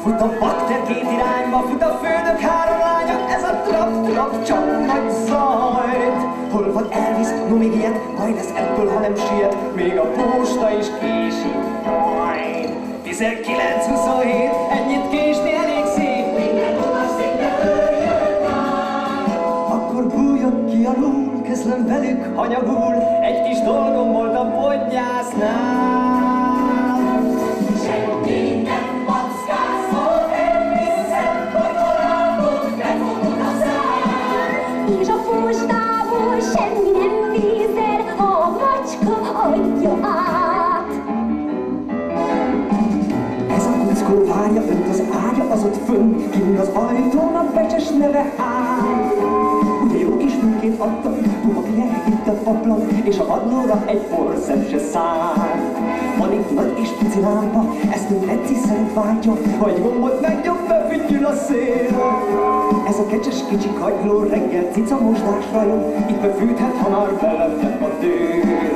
Fut a bakter két irányba, fut a főnök három lánya, ez a trap-trap csak nagy zajt. Hol van Elvis? No még ilyet, majd lesz ebből, ha nem siet, még a posta is késik majd. 19:27, ennyit késni elég szép. Minden utas szinte örjön már. Akkor bújjak ki alul, közlöm velük hanyagul, egy kis dolgom volt a podgyásznál. És a postából semmi nem vízzel, a macska adja át. Ez a kuckó várja önt az ágya, az ott fönn, kint az ajtón a becses neve áll. Ugye jó kis műkét adtak, puha piek itt a paplan, és a padlóra egy porszem se száll. Van itt nagy és pici lámpa, ezt ön Eci szerint vágyja, vagy gombot megnyom, befütyül a szél. Ez a kecses kicsi kagyló reggel cica mosdásra jön, itt befűthet, ha már belettek a tér.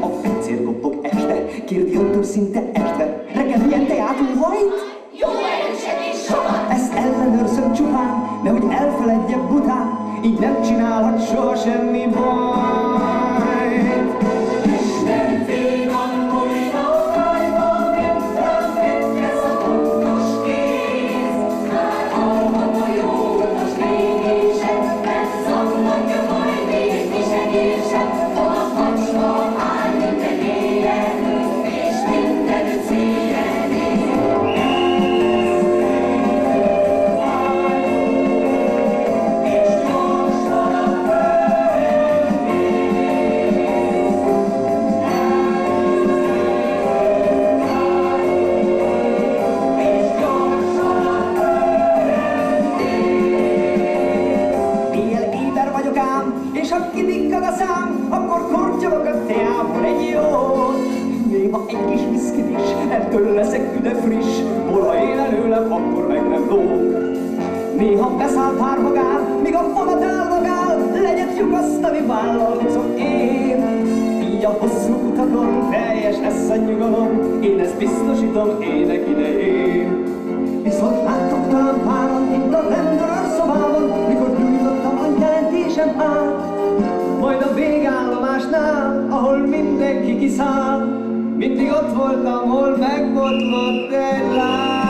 A pincér kopog este, kérdi öntől szinte este, reggel milyen teát hajt? Jó erőset és sokat! Ezt ellenőrzöm csupán, nehogy elfeledje bután, így nem csinálhat soha semmi bajt. Isten finom most a fajban, mint ez a pontos kéz. Már hallható jó utas légésed, mert zammogja majd még visegésed. A macska áll minden éjjel, és mindenütt széjjel néz. És ha kidikkad a szám, akkor kortyolok a teából egy jót. Néha egy kis viszkit is, ettől leszek üde friss, hol ha él előlem, akkor meg nem lóg. Néha beszáll pár magán, míg a vonat elvagál, legyet lyukasztani vállalkozom én. Így a hosszú utakon teljes lesz a nyugalom, én ezt biztosítom ének idején. Viszont láttok talán páran itt a rendőr szobában, mikor nyújtottam a jelentésem át. Majd a végállomásnál, ahol mindenki kiszáll, mindig ott voltam, hol megbotlott egy láb.